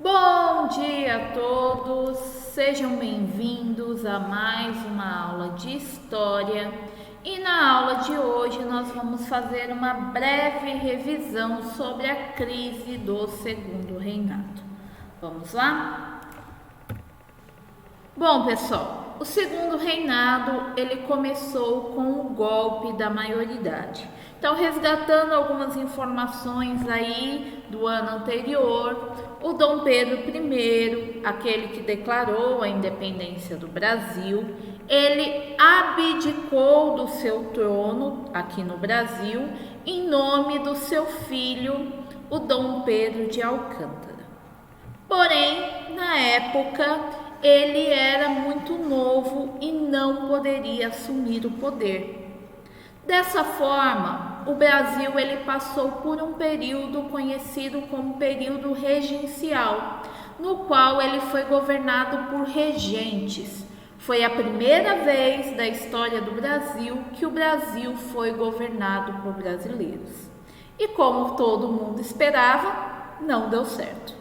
Bom dia a todos, sejam bem-vindos a mais uma aula de História e na aula de hoje nós vamos fazer uma breve revisão sobre a crise do Segundo Reinado. Vamos lá? Bom, pessoal, o Segundo Reinado ele começou com o golpe da maioridade. Então, resgatando algumas informações aí do ano anterior, o Dom Pedro I, aquele que declarou a independência do Brasil, ele abdicou do seu trono aqui no Brasil em nome do seu filho, o Dom Pedro de Alcântara. Porém, na época, ele era muito novo e não poderia assumir o poder. Dessa forma, o Brasil ele passou por um período conhecido como período regencial, no qual ele foi governado por regentes. Foi a primeira vez da história do Brasil que o Brasil foi governado por brasileiros. E como todo mundo esperava, não deu certo.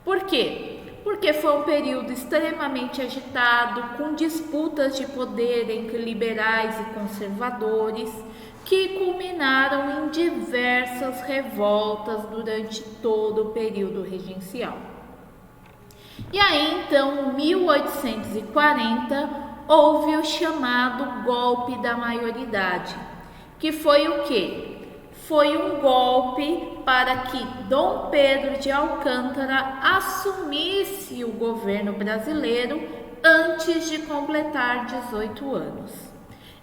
Por quê? Porque foi um período extremamente agitado, com disputas de poder entre liberais e conservadores, que culminaram em diversas revoltas durante todo o período regencial. E aí, então, em 1840, houve o chamado golpe da maioridade, que foi o quê? Foi um golpe para que Dom Pedro de Alcântara assumisse o governo brasileiro antes de completar 18 anos.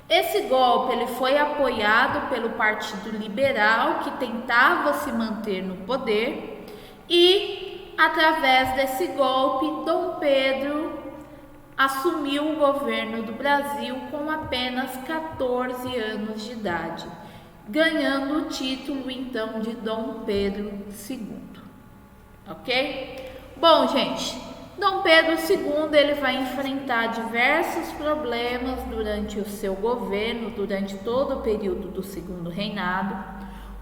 Esse golpe ele foi apoiado pelo Partido Liberal, que tentava se manter no poder, e através desse golpe, Dom Pedro assumiu o governo do Brasil com apenas 14 anos de idade, ganhando o título então de Dom Pedro II, ok? Bom, gente, Dom Pedro II ele vai enfrentar diversos problemas durante o seu governo, durante todo o período do Segundo Reinado.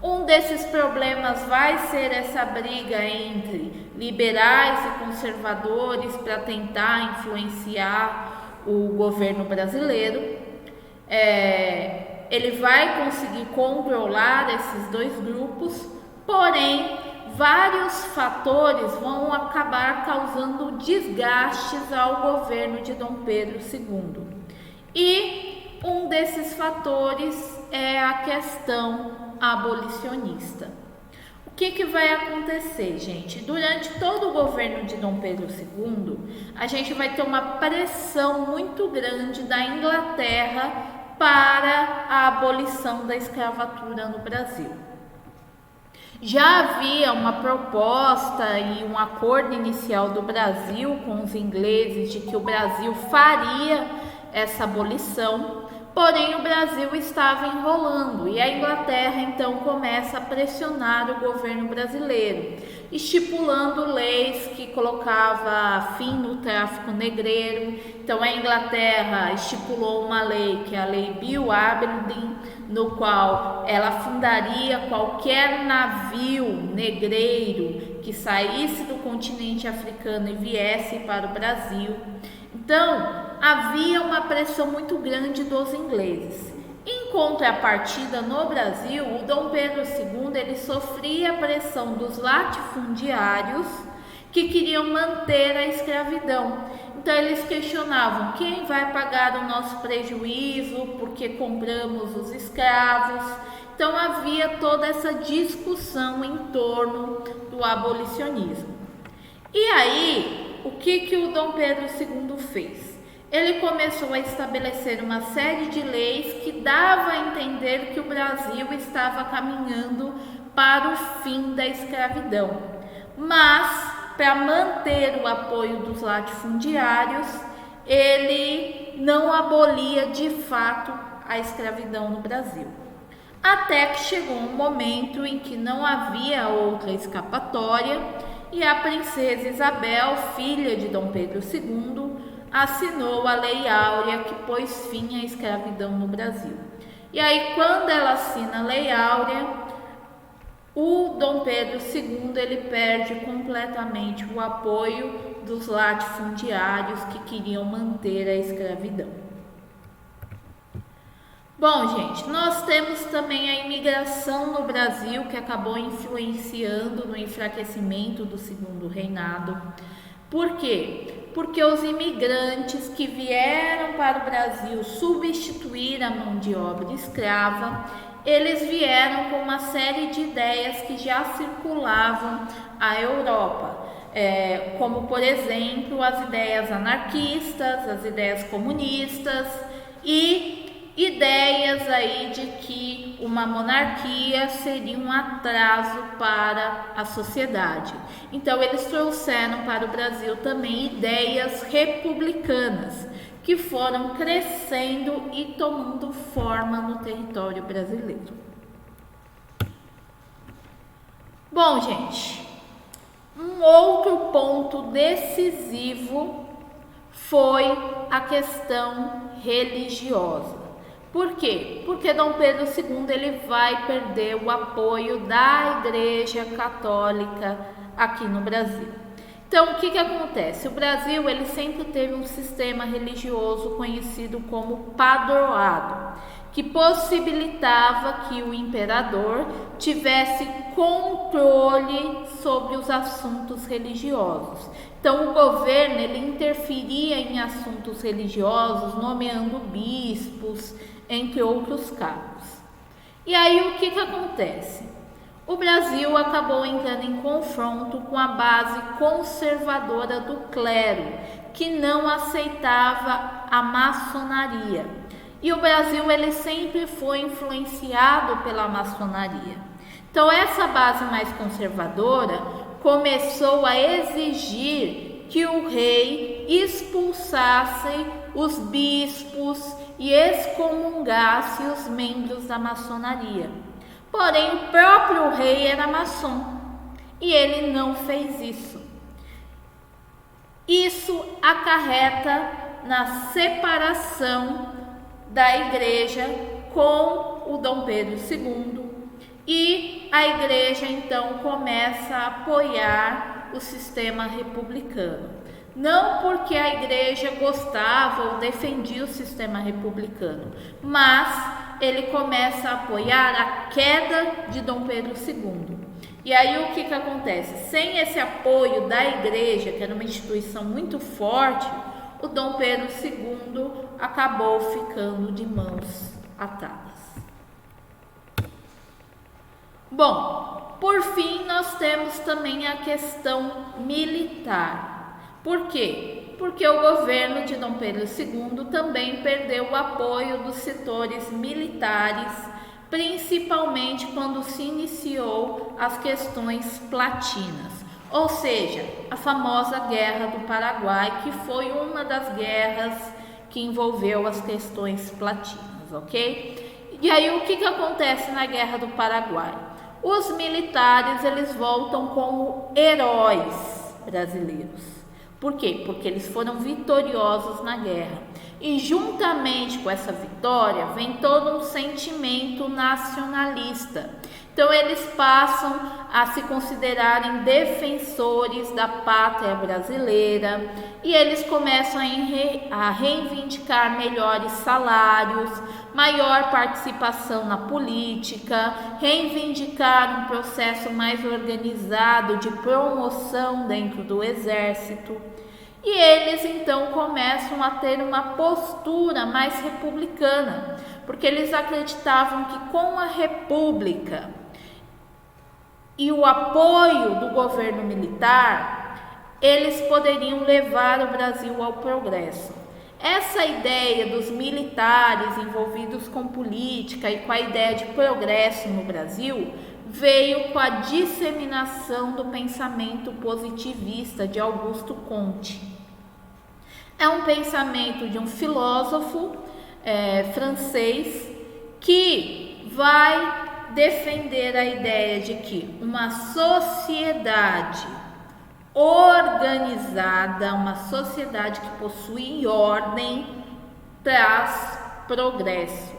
Um desses problemas vai ser essa briga entre liberais e conservadores para tentar influenciar o governo brasileiro. Ele vai conseguir controlar esses dois grupos, porém, vários fatores vão acabar causando desgastes ao governo de Dom Pedro II. E um desses fatores é a questão abolicionista. O que vai acontecer, gente? Durante todo o governo de Dom Pedro II, a gente vai ter uma pressão muito grande da Inglaterra para a abolição da escravatura no Brasil. Já havia uma proposta e um acordo inicial do Brasil com os ingleses de que o Brasil faria essa abolição, porém o Brasil estava enrolando e a Inglaterra então começa a pressionar o governo brasileiro, estipulando leis que colocava fim no tráfico negreiro. Então a Inglaterra estipulou uma lei, que é a Lei Bill Aberdeen, no qual ela fundaria qualquer navio negreiro que saísse do continente africano e viesse para o Brasil. Então, havia uma pressão muito grande dos ingleses. Em contrapartida, no Brasil, o Dom Pedro II ele sofria a pressão dos latifundiários que queriam manter a escravidão. Então, eles questionavam quem vai pagar o nosso prejuízo porque compramos os escravos. Então, havia toda essa discussão em torno do abolicionismo. E aí, o que o Dom Pedro II fez? Ele começou a estabelecer uma série de leis que dava a entender que o Brasil estava caminhando para o fim da escravidão. Mas, para manter o apoio dos latifundiários, ele não abolia de fato a escravidão no Brasil. Até que chegou um momento em que não havia outra escapatória e a princesa Isabel, filha de Dom Pedro II, assinou a Lei Áurea, que pôs fim à escravidão no Brasil. E aí, quando ela assina a Lei Áurea, o Dom Pedro II ele perde completamente o apoio dos latifundiários que queriam manter a escravidão. Bom, gente, nós temos também a imigração no Brasil, que acabou influenciando no enfraquecimento do Segundo Reinado. Por quê? Porque os imigrantes que vieram para o Brasil substituir a mão de obra escrava, eles vieram com uma série de ideias que já circulavam à Europa, como, por exemplo, as ideias anarquistas, as ideias comunistas e ideias aí de que uma monarquia seria um atraso para a sociedade. Então eles trouxeram para o Brasil também ideias republicanas que foram crescendo e tomando forma no território brasileiro. Bom, gente, um outro ponto decisivo foi a questão religiosa. Por quê? Porque Dom Pedro II ele vai perder o apoio da Igreja Católica aqui no Brasil. Então, o que acontece? O Brasil ele sempre teve um sistema religioso conhecido como padroado, que possibilitava que o imperador tivesse controle sobre os assuntos religiosos. Então, o governo ele interferia em assuntos religiosos, nomeando bispos, entre outros cargos. E aí, o que acontece? O Brasil acabou entrando em confronto com a base conservadora do clero, que não aceitava a maçonaria. E o Brasil ele sempre foi influenciado pela maçonaria. Então, essa base mais conservadora começou a exigir que o rei expulsasse os bispos e excomungasse os membros da maçonaria. Porém, o próprio rei era maçom e ele não fez isso. Isso acarreta na separação da igreja com o Dom Pedro II e a igreja então começa a apoiar o sistema republicano. Não porque a igreja gostava ou defendia o sistema republicano, mas ele começa a apoiar a queda de Dom Pedro II. E aí o que acontece? Sem esse apoio da igreja, que era uma instituição muito forte, o Dom Pedro II acabou ficando de mãos atadas. Bom, por fim nós temos também a questão militar. Por quê? Porque o governo de Dom Pedro II também perdeu o apoio dos setores militares, principalmente quando se iniciou as questões platinas, ou seja, a famosa Guerra do Paraguai, que foi uma das guerras que envolveu as questões platinas, ok? E aí o que acontece na Guerra do Paraguai? Os militares eles voltam como heróis brasileiros. Por quê? Porque eles foram vitoriosos na guerra. E juntamente com essa vitória vem todo um sentimento nacionalista. Então eles passam a se considerarem defensores da pátria brasileira e eles começam a reivindicar melhores salários, maior participação na política, reivindicar um processo mais organizado de promoção dentro do exército. E eles então começam a ter uma postura mais republicana, porque eles acreditavam que com a república e o apoio do governo militar, eles poderiam levar o Brasil ao progresso. Essa ideia dos militares envolvidos com política e com a ideia de progresso no Brasil veio com a disseminação do pensamento positivista de Augusto Comte. É um pensamento de um filósofo francês que vai defender a ideia de que uma sociedade organizada, uma sociedade que possui ordem, traz progresso.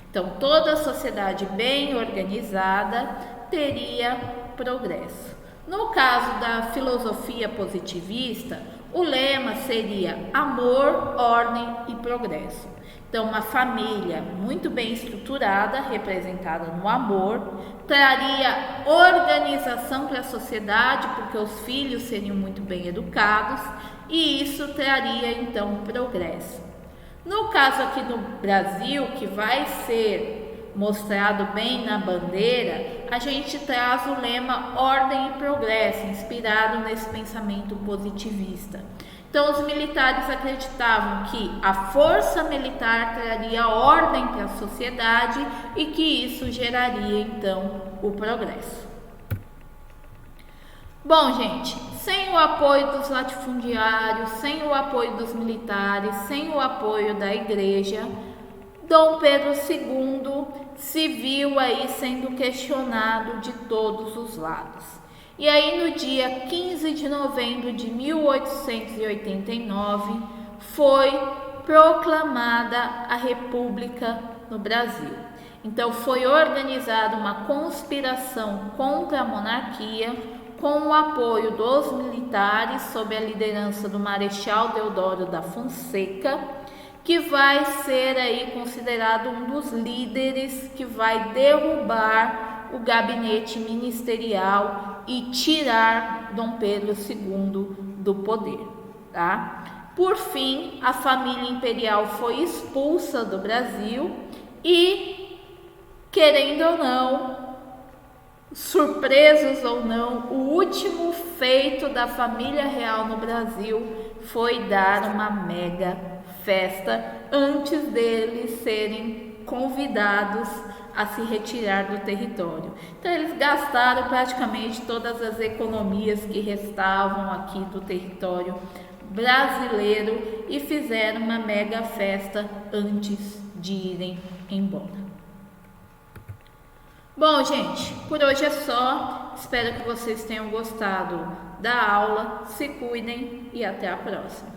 Então, toda sociedade bem organizada teria progresso. No caso da filosofia positivista, o lema seria amor, ordem e progresso. Então, uma família muito bem estruturada, representada no amor, traria organização para a sociedade, porque os filhos seriam muito bem educados, e isso traria, então, progresso. No caso aqui no Brasil, que vai ser mostrado bem na bandeira, a gente traz o lema ordem e progresso, inspirado nesse pensamento positivista. Então, os militares acreditavam que a força militar traria ordem para a sociedade e que isso geraria, então, o progresso. Bom, gente, sem o apoio dos latifundiários, sem o apoio dos militares, sem o apoio da igreja, Dom Pedro II se viu aí sendo questionado de todos os lados. E aí, no dia 15 de novembro de 1889, foi proclamada a República no Brasil. Então, foi organizada uma conspiração contra a monarquia, com o apoio dos militares, sob a liderança do Marechal Deodoro da Fonseca, que vai ser aí considerado um dos líderes que vai derrubar o gabinete ministerial e tirar Dom Pedro II do poder, tá? Por fim, a família imperial foi expulsa do Brasil e, querendo ou não, surpresos ou não, o último feito da família real no Brasil foi dar uma mega festa antes deles serem convidados a se retirar do território. Então, eles gastaram praticamente todas as economias que restavam aqui do território brasileiro e fizeram uma mega festa antes de irem embora. Bom, gente, por hoje é só. Espero que vocês tenham gostado da aula. Se cuidem e até a próxima.